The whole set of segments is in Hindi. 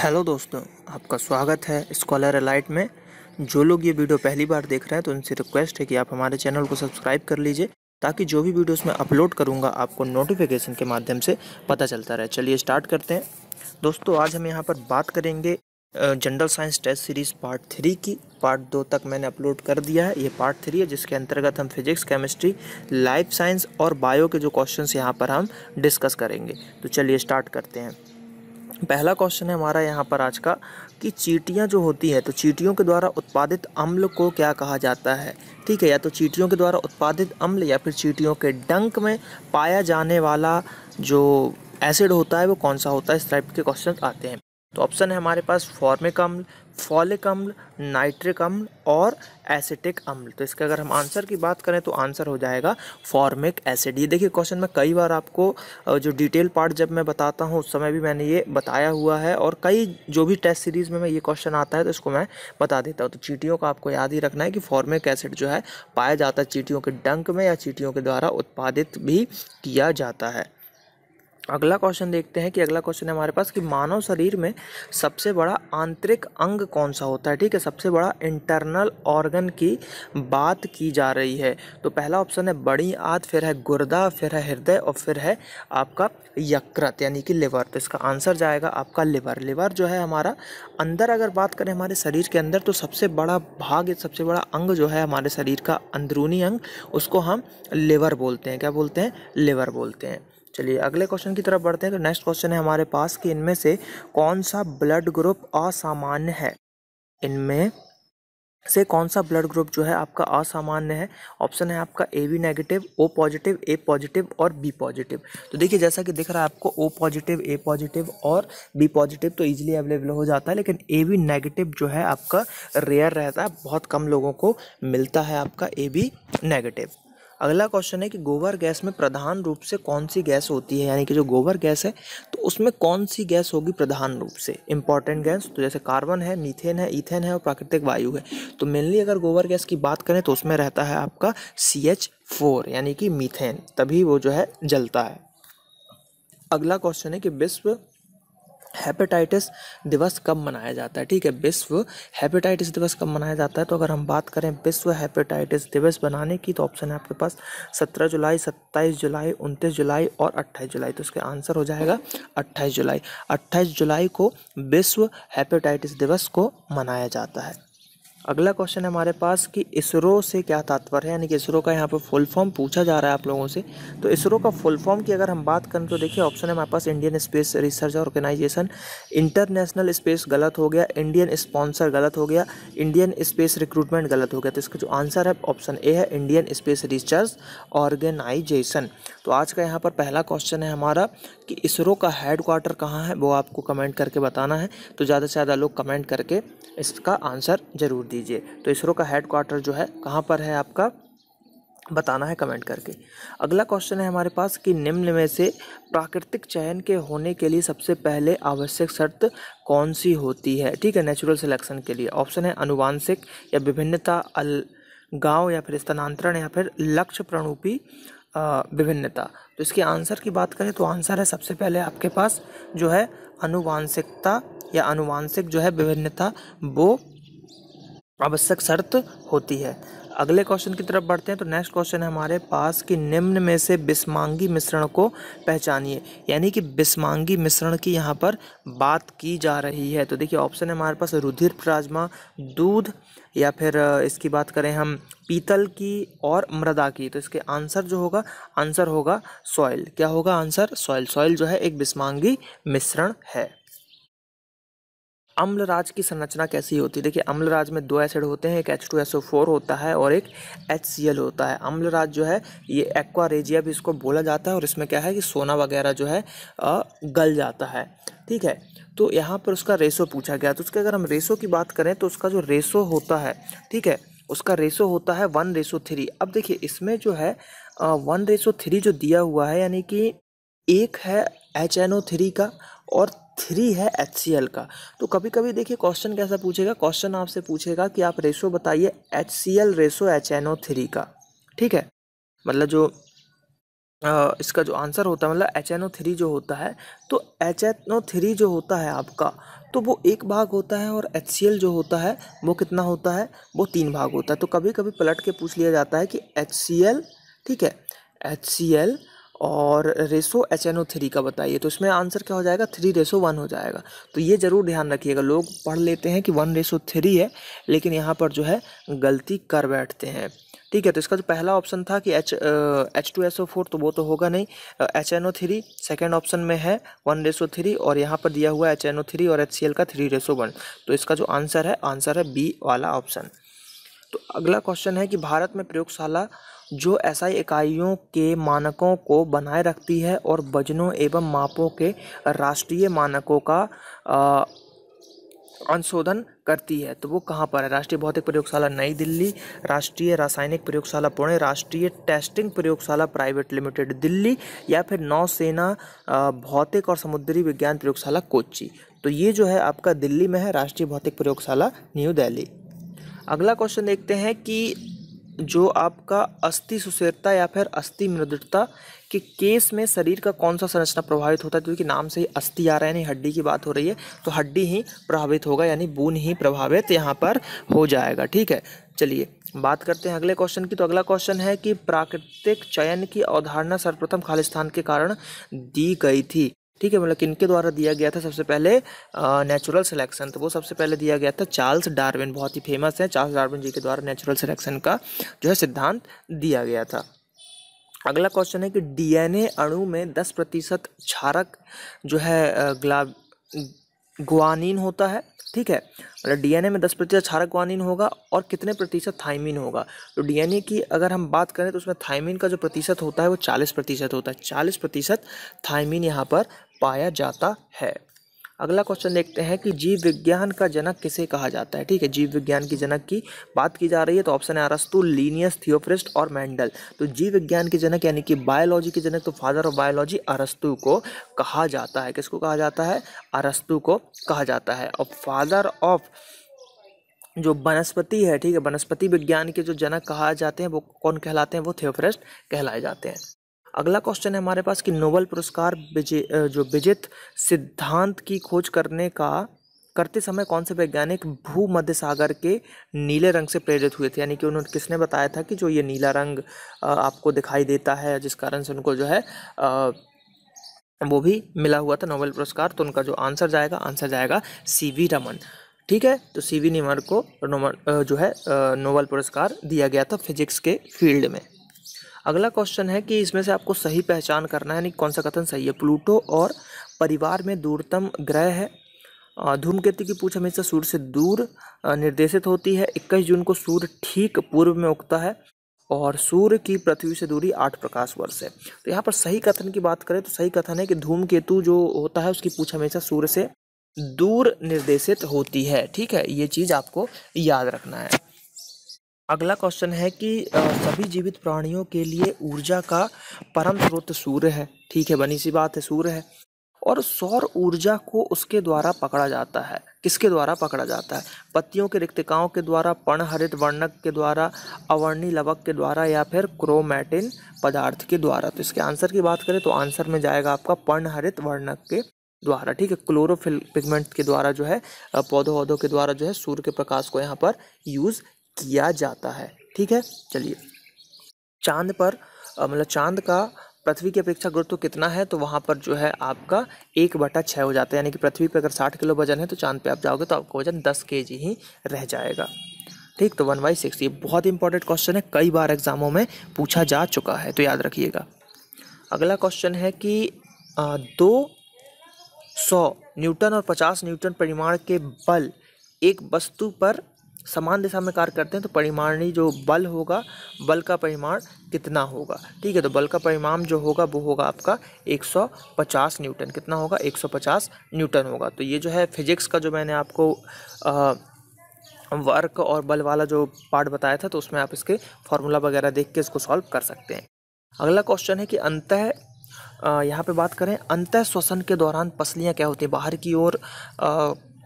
हेलो दोस्तों, आपका स्वागत है स्कॉलर एलाइट में। जो लोग ये वीडियो पहली बार देख रहे हैं तो उनसे रिक्वेस्ट है कि आप हमारे चैनल को सब्सक्राइब कर लीजिए ताकि जो भी वीडियोस मैं अपलोड करूंगा आपको नोटिफिकेशन के माध्यम से पता चलता रहे। चलिए स्टार्ट करते हैं। दोस्तों, आज हम यहाँ पर बात करेंगे general science test series part 3 की। पार्ट 2 तक मैंने अपलोड कर दिया है, ये पार्ट 3 है जिसके अंतर्गत हम फिजिक्स, केमिस्ट्री, लाइफ साइंस और बायो के जो क्वेश्चंस यहाँ पर हम डिस्कस करेंगे। तो चलिए स्टार्ट करते हैं। पहला क्वेश्चन है हमारा यहाँ पर आज का कि चींटियाँ जो होती हैं तो चींटियों के द्वारा उत्पादित अम्ल को क्या कहा जाता है। ठीक है, या तो चींटियों के द्वारा उत्पादित अम्ल या फिर चींटियों के डंक में पाया जाने वाला जो एसिड होता है वो कौन सा होता है। इस टाइप के क्वेश्चन आते हैं। तो ऑप्शन है हमारे पास फॉर्मिक अम्ल, फॉलिक अम्ल, नाइट्रिक अम्ल और एसिटिक अम्ल। तो इसका अगर हम आंसर की बात करें तो आंसर हो जाएगा फॉर्मिक एसिड। ये देखिए क्वेश्चन में कई बार आपको जो डिटेल पार्ट जब मैं बताता हूँ उस समय भी मैंने ये बताया हुआ है, और कई जो भी टेस्ट सीरीज़ में मैं ये क्वेश्चन आता है तो इसको मैं बता देता हूँ। तो चींटियों का आपको याद ही रखना है कि फॉर्मिक एसिड जो है पाया जाता है चींटियों के डंक में या चींटियों के द्वारा उत्पादित भी किया जाता है। अगला क्वेश्चन देखते हैं कि अगला क्वेश्चन है हमारे पास कि मानव शरीर में सबसे बड़ा आंतरिक अंग कौन सा होता है। ठीक है, सबसे बड़ा इंटरनल ऑर्गन की बात की जा रही है। तो पहला ऑप्शन है बड़ी आंत, फिर है गुर्दा, फिर है हृदय और फिर है आपका यकृत यानी कि लिवर। तो इसका आंसर जाएगा आपका लिवर। लिवर जो है हमारा अंदर अगर बात करें हमारे शरीर के अंदर तो सबसे बड़ा भाग, सबसे बड़ा अंग जो है हमारे शरीर का अंदरूनी अंग, उसको हम लिवर बोलते हैं। क्या बोलते हैं? लिवर बोलते हैं। चलिए अगले क्वेश्चन की तरफ बढ़ते हैं। तो नेक्स्ट क्वेश्चन है हमारे पास कि इनमें से कौन सा ब्लड ग्रुप असामान्य है। इनमें से कौन सा ब्लड ग्रुप जो है आपका असामान्य है। ऑप्शन है आपका A B negative, O positive, A positive और बी पॉजिटिव। तो देखिए जैसा कि दिख रहा है आपको ओ पॉजिटिव, ए पॉजिटिव और बी पॉजिटिव तो इजीली अवेलेबल हो जाता है, लेकिन ए बी नेगेटिव जो है आपका रेयर रहता है, बहुत कम लोगों को मिलता है आपका ए बी नेगेटिव। अगला क्वेश्चन है कि गोबर गैस में प्रधान रूप से कौन सी गैस होती है, यानी कि जो गोबर गैस है तो उसमें कौन सी गैस होगी प्रधान रूप से। इंपॉर्टेंट गैस तो जैसे कार्बन है, मीथेन है, ईथेन है और प्राकृतिक वायु है। तो मेनली अगर गोबर गैस की बात करें तो उसमें रहता है आपका CH4 यानी कि मीथेन, तभी वो जो है जलता है। अगला क्वेश्चन है कि विश्व हेपेटाइटिस दिवस कब मनाया जाता है। ठीक है, विश्व हेपेटाइटिस दिवस कब मनाया जाता है। तो अगर हम बात करें विश्व हेपेटाइटिस दिवस बनाने की तो ऑप्शन है आपके पास 17 जुलाई, 27 जुलाई, 29 जुलाई और 28 जुलाई। तो इसका आंसर हो जाएगा 28 जुलाई। 28 जुलाई को विश्व हेपेटाइटिस दिवस को मनाया जाता है। अगला क्वेश्चन है हमारे पास कि इसरो से क्या तात्पर्य है, यानी कि इसरो का यहाँ पर फुल फॉर्म पूछा जा रहा है आप लोगों से। तो इसरो का फुल फॉर्म की अगर हम बात करें तो देखिए ऑप्शन है हमारे पास Indian space research organisation, international space गलत हो गया, इंडियन स्पॉन्सर गलत हो गया, इंडियन स्पेस रिक्रूटमेंट गलत हो गया। तो इसका जो आंसर है ऑप्शन ए है इंडियन स्पेस रिसर्च ऑर्गेनाइजेशन। तो आज का यहाँ पर पहला क्वेश्चन है हमारा कि इसरो का हेड क्वार्टर कहाँ है, वो आपको कमेंट करके बताना है। तो ज़्यादा से ज़्यादा लोग कमेंट करके इसका आंसर जरूर दीजिए। तो इसरो का हेड क्वार्टर जो है कहाँ पर है आपका बताना है कमेंट करके। अगला क्वेश्चन है हमारे पास कि निम्न में से प्राकृतिक चयन के होने के लिए सबसे पहले आवश्यक शर्त कौन सी होती है। ठीक है, नेचुरल सिलेक्शन के लिए ऑप्शन है अनुवांशिक या विभिन्नता, अलगाव या फिर स्थानांतरण या फिर लक्ष्य प्ररूपी विभिन्नता। तो इसके आंसर की बात करें तो आंसर है सबसे पहले आपके पास जो है अनुवांशिकता या अनुवांशिक जो है विभिन्नता, वो आवश्यक शर्त होती है। अगले क्वेश्चन की तरफ बढ़ते हैं। तो नेक्स्ट क्वेश्चन है हमारे पास कि निम्न में से बिस्मांगी मिश्रण को पहचानिए, यानी कि बिस्मांगी मिश्रण की यहाँ पर बात की जा रही है। तो देखिए ऑप्शन है हमारे पास रुधिर प्लाज्मा, दूध या फिर इसकी बात करें हम पीतल की और मृदा की। तो इसके आंसर जो होगा आंसर होगा सॉइल। क्या होगा आंसर? सॉइल। सॉइल जो है एक बिस्मांगी मिश्रण है। अम्लराज की संरचना कैसी होती है। देखिए अम्लराज में दो एसिड होते हैं, एक H2SO4 होता है और एक HCl होता है। अम्लराज जो है ये एक्वा रेजिया भी इसको बोला जाता है, और इसमें क्या है कि सोना वगैरह जो है गल जाता है। ठीक है, तो यहाँ पर उसका रेशो पूछा गया। तो उसके अगर हम रेशो की बात करें तो उसका जो रेशो होता है, ठीक है, उसका रेशो होता है 1:3। अब देखिए इसमें जो है 1:3 जो दिया हुआ है, यानी कि एक है HNO3 का और 3 है HCl का। तो कभी कभी देखिए क्वेश्चन कैसा पूछेगा, क्वेश्चन आपसे पूछेगा कि आप रेशो बताइए HCl रेशो HNO3 का। ठीक है, मतलब जो इसका जो आंसर होता है मतलब HNO3 जो होता है, तो HNO3 जो होता है आपका, तो वो 1 भाग होता है और HCl जो होता है वो कितना होता है, वो 3 भाग होता है। तो कभी कभी पलट के पूछ लिया जाता है कि HCl, ठीक है, HCl और रेशो HNO3 का बताइए, तो इसमें आंसर क्या हो जाएगा, 3:1 हो जाएगा। तो ये ज़रूर ध्यान रखिएगा, लोग पढ़ लेते हैं कि 1:3 है, लेकिन यहाँ पर जो है गलती कर बैठते हैं, ठीक है। तो इसका जो पहला ऑप्शन था कि H2SO4, तो वो तो होगा नहीं। HNO3 सेकेंड ऑप्शन में है 1:3, और यहाँ पर दिया हुआ है HNO3 और HCl का 3:1। तो इसका जो आंसर है बी वाला ऑप्शन। तो अगला क्वेश्चन है कि भारत में प्रयोगशाला जो SI इकाइयों के मानकों को बनाए रखती है और वजनों एवं मापों के राष्ट्रीय मानकों का अनुशोधन करती है, तो वो कहाँ पर है। राष्ट्रीय भौतिक प्रयोगशाला नई दिल्ली, राष्ट्रीय रासायनिक प्रयोगशाला पुणे, राष्ट्रीय टेस्टिंग प्रयोगशाला प्राइवेट लिमिटेड दिल्ली, या फिर नौसेना भौतिक और समुद्री विज्ञान प्रयोगशाला कोच्चि। तो ये जो है आपका दिल्ली में है, राष्ट्रीय भौतिक प्रयोगशाला न्यू दिल्ली। अगला क्वेश्चन देखते हैं कि जो आपका अस्थि सुस्थिरता या फिर अस्थि मृदुता के केस में शरीर का कौन सा संरचना प्रभावित होता है, क्योंकि नाम से ही अस्थि आ रहा है, यानी हड्डी की बात हो रही है, तो हड्डी ही प्रभावित होगा, यानी बून ही प्रभावित यहाँ पर हो जाएगा, ठीक है। चलिए बात करते हैं अगले क्वेश्चन की। तो अगला क्वेश्चन है कि प्राकृतिक चयन की अवधारणा सर्वप्रथम खालिस्तान के कारण दी गई थी, ठीक है, मतलब किनके द्वारा दिया गया था सबसे पहले, नेचुरल सिलेक्शन, तो वो सबसे पहले दिया गया था चार्ल्स डार्विन, बहुत ही फेमस है, चार्ल्स डार्विन जी के द्वारा नेचुरल सिलेक्शन का जो है सिद्धांत दिया गया था। अगला क्वेश्चन है कि DNA अणु में 10% क्षारक जो है ग्वानिन होता है, ठीक है, मतलब DNA में 10% क्षारक ग्वानिन होगा और कितने प्रतिशत थाइमिन होगा। तो DNA की अगर हम बात करें तो उसमें थाइमिन का जो प्रतिशत होता है वो 40% होता है, 40% थाइमिन यहाँ पर पाया जाता है। अगला क्वेश्चन देखते हैं कि जीव विज्ञान का जनक किसे कहा जाता है, ठीक है, जीव विज्ञान की जनक की बात की जा रही है, तो ऑप्शन है अरस्तु, लीनियस, थियोफ्रिस्ट और मेंडल। तो जीव विज्ञान के जनक यानी कि बायोलॉजी के जनक, तो फादर ऑफ बायोलॉजी अरस्तु को कहा जाता है। किसको कहा जाता है, अरस्तु को कहा जाता है। और फादर ऑफ जो वनस्पति है, ठीक है, वनस्पति विज्ञान के जो जनक कहा जाते हैं वो कौन कहलाते हैं, वो थियोफ्रिस्ट कहलाए जाते हैं। अगला क्वेश्चन है हमारे पास कि नोबेल पुरस्कार विजेत सिद्धांत की खोज करते समय कौन से वैज्ञानिक भूमध्य सागर के नीले रंग से प्रेरित हुए थे, यानी कि उन्होंने किसने बताया था कि जो ये नीला रंग आपको दिखाई देता है, जिस कारण से उनको जो है वो भी मिला हुआ था नोबेल पुरस्कार। तो उनका जो आंसर जाएगा CV रमन, ठीक है। तो CV रमन को जो है नोबेल पुरस्कार दिया गया था फिजिक्स के फील्ड में। अगला क्वेश्चन है कि इसमें से आपको सही पहचान करना है, यानी कौन सा कथन सही है। प्लूटो और परिवार में दूरतम ग्रह है। धूमकेतु की पूंछ हमेशा सूर्य से दूर निर्देशित होती है। 21 जून को सूर्य ठीक पूर्व में उगता है और सूर्य की पृथ्वी से दूरी 8 प्रकाश वर्ष है। तो यहाँ पर सही कथन की बात करें तो सही कथन है कि धूमकेतु जो होता है उसकी पूंछ हमेशा सूर्य से दूर निर्देशित होती है, ठीक है, ये चीज़ आपको याद रखना है। अगला क्वेश्चन है कि सभी जीवित प्राणियों के लिए ऊर्जा का परम स्रोत सूर्य है, ठीक है, बनी सी बात है, सूर्य है। और सौर ऊर्जा को उसके द्वारा पकड़ा जाता है, किसके द्वारा पकड़ा जाता है, पत्तियों के रिक्तिकाओं के द्वारा, पर्णहरित वर्णक के द्वारा, अवर्णी लवक के द्वारा, या फिर क्रोमैटिन पदार्थ के द्वारा। तो इसके आंसर की बात करें तो आंसर में जाएगा आपका पर्णहरित वर्णक के द्वारा, ठीक है, क्लोरोफिल पिगमेंट के द्वारा जो है पौधों के द्वारा जो है सूर्य के प्रकाश को यहाँ पर यूज किया जाता है, ठीक है। चलिए चांद पर मतलब चांद का पृथ्वी की अपेक्षा गुरुत्व कितना है, तो वहाँ पर जो है आपका 1/6 हो जाता है, यानी कि पृथ्वी पे अगर 60 किलो वजन है तो चांद पे आप जाओगे तो आपका वजन 10 kg ही रह जाएगा, ठीक। तो 1/6 ये बहुत इंपॉर्टेंट क्वेश्चन है, कई बार एग्जामों में पूछा जा चुका है, तो याद रखिएगा। अगला क्वेश्चन है कि 200 न्यूटन और 50 न्यूटन परिमाण के बल एक वस्तु पर समान दिशा में कार्य करते हैं, तो परिमाणी जो बल होगा, बल का परिमाण कितना होगा, ठीक है। तो बल का परिमाण जो होगा वो होगा आपका 150 न्यूटन, कितना होगा, 150 न्यूटन होगा। तो ये जो है फिजिक्स का जो मैंने आपको वर्क और बल वाला जो पार्ट बताया था, तो उसमें आप इसके फॉर्मूला वगैरह देख के इसको सॉल्व कर सकते हैं। अगला क्वेश्चन है कि यहाँ पे बात करें अंतः श्वसन के दौरान पसलियाँ क्या होती हैं, बाहर की ओर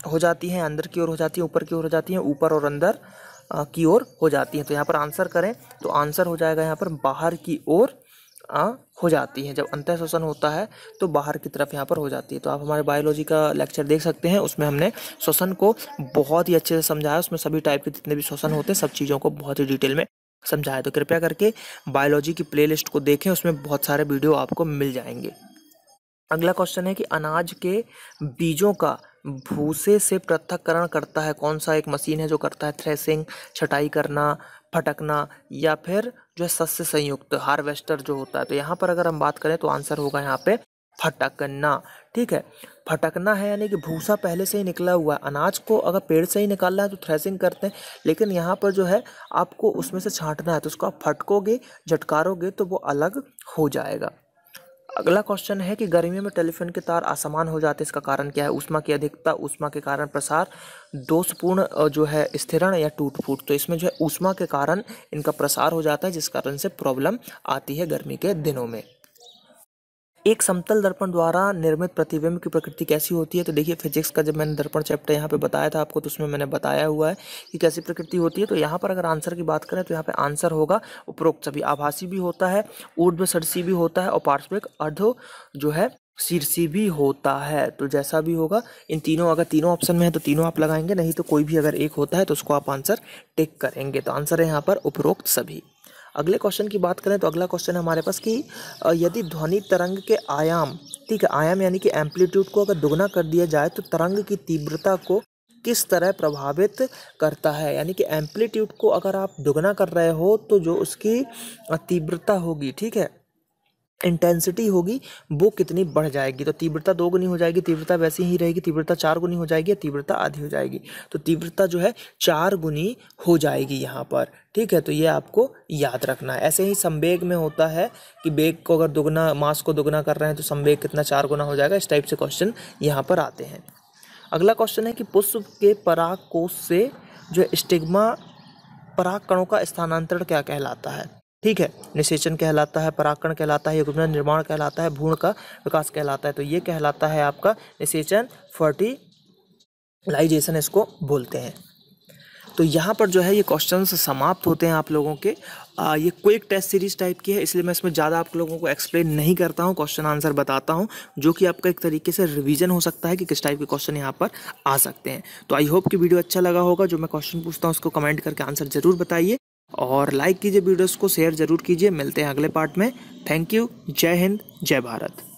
हो जाती हैं, अंदर की ओर हो जाती हैं, ऊपर की ओर हो जाती हैं, ऊपर और अंदर की ओर हो जाती हैं। तो यहाँ पर आंसर करें तो आंसर हो जाएगा यहाँ पर बाहर की ओर हो जाती हैं। जब अंतः श्वसन होता है तो बाहर की तरफ यहाँ पर हो जाती है। तो आप हमारे बायोलॉजी का लेक्चर देख सकते हैं, उसमें हमने श्वसन को बहुत ही अच्छे से समझाया। उसमें सभी टाइप के जितने भी श्वसन होते हैं सब चीज़ों को बहुत ही डिटेल में समझाया। तो कृपया करके बायोलॉजी की प्लेलिस्ट को देखें, उसमें बहुत सारे वीडियो आपको मिल जाएंगे। अगला क्वेश्चन है कि अनाज के बीजों का भूसे से पृथक्करण करता है कौन सा एक मशीन है जो करता है थ्रेसिंग, छटाई करना, फटकना, या फिर जो है शस्य संयुक्त हार्वेस्टर जो होता है। तो यहाँ पर अगर हम बात करें तो आंसर होगा यहाँ पे फटकना। ठीक है, फटकना है यानी कि भूसा पहले से ही निकला हुआ है। अनाज को अगर पेड़ से ही निकालना है तो थ्रेसिंग करते हैं, लेकिन यहाँ पर जो है आपको उसमें से छांटना है, तो उसको आप फटकोगे, झटकारोगे तो वो अलग हो जाएगा। अगला क्वेश्चन है कि गर्मियों में टेलीफोन के तार असमान हो जाते हैं, इसका कारण क्या है? ऊष्मा की अधिकता, ऊष्मा के कारण प्रसार, दोषपूर्ण जो है स्थिरण, या टूट फूट। तो इसमें जो है ऊष्मा के कारण इनका प्रसार हो जाता है, जिस कारण से प्रॉब्लम आती है गर्मी के दिनों में। एक समतल दर्पण द्वारा निर्मित प्रतिबिंब की प्रकृति कैसी होती है? तो देखिए, फिजिक्स का जब मैंने दर्पण चैप्टर यहाँ पे बताया था आपको, तो उसमें मैंने बताया हुआ है कि कैसी प्रकृति होती है। तो यहाँ पर अगर आंसर की बात करें तो यहाँ पे आंसर होगा उपरोक्त सभी। आभासी भी होता है, ऊर्ध्वशीर्षी भी होता है, और पार्श्विक अर्धो जो है शीर्षी भी होता है। तो जैसा भी होगा, इन तीनों, अगर तीनों ऑप्शन में है तो तीनों आप लगाएंगे, नहीं तो कोई भी अगर एक होता है तो उसको आप आंसर टिक करेंगे। तो आंसर है यहाँ पर उपरोक्त सभी। अगले क्वेश्चन की बात करें तो अगला क्वेश्चन है हमारे पास कि यदि ध्वनि तरंग के आयाम, ठीक है, आयाम यानी कि एम्पलीट्यूड को अगर दुगना कर दिया जाए तो तरंग की तीव्रता को किस तरह प्रभावित करता है? यानी कि एम्पलीट्यूड को अगर आप दुगना कर रहे हो तो जो उसकी तीव्रता होगी, ठीक है, इंटेंसिटी होगी, वो कितनी बढ़ जाएगी? तो तीव्रता 2 गुनी हो जाएगी, तीव्रता वैसी ही रहेगी, तीव्रता 4 गुनी हो जाएगी, तीव्रता आधी हो जाएगी। तो तीव्रता जो है 4 गुनी हो जाएगी यहाँ पर। ठीक है, तो ये आपको याद रखना है। ऐसे ही संवेग में होता है कि वेग को अगर दुगना, मास को दुगना कर रहे हैं तो संवेग कितना 4 गुना हो जाएगा। इस टाइप से क्वेश्चन यहाँ पर आते हैं। अगला क्वेश्चन है कि पुष्प के परागकोश से जो स्टिग्मा पराग कणों का स्थानांतरण क्या कहलाता है? ठीक है, निषेचन कहलाता है, परागकण कहलाता है, युग्म निर्माण कहलाता है, भ्रूण का विकास कहलाता है। तो ये कहलाता है आपका निषेचन, फर्टिलाइजेशन इसको बोलते हैं। तो यहाँ पर जो है ये क्वेश्चंस समाप्त होते हैं आप लोगों के। ये क्विक टेस्ट सीरीज टाइप की है, इसलिए मैं इसमें ज़्यादा आप लोगों को एक्सप्लेन नहीं करता हूँ, क्वेश्चन आंसर बताता हूँ, जो कि आपका एक तरीके से रिवीजन हो सकता है कि किस टाइप के क्वेश्चन यहाँ पर आ सकते हैं। तो आई होप कि वीडियो अच्छा लगा होगा। जो मैं क्वेश्चन पूछता हूँ उसको कमेंट करके आंसर ज़रूर बताइए, और लाइक कीजिए वीडियोज़ को, शेयर ज़रूर कीजिए। मिलते हैं अगले पार्ट में। Thank you. जय हिंद, जय भारत।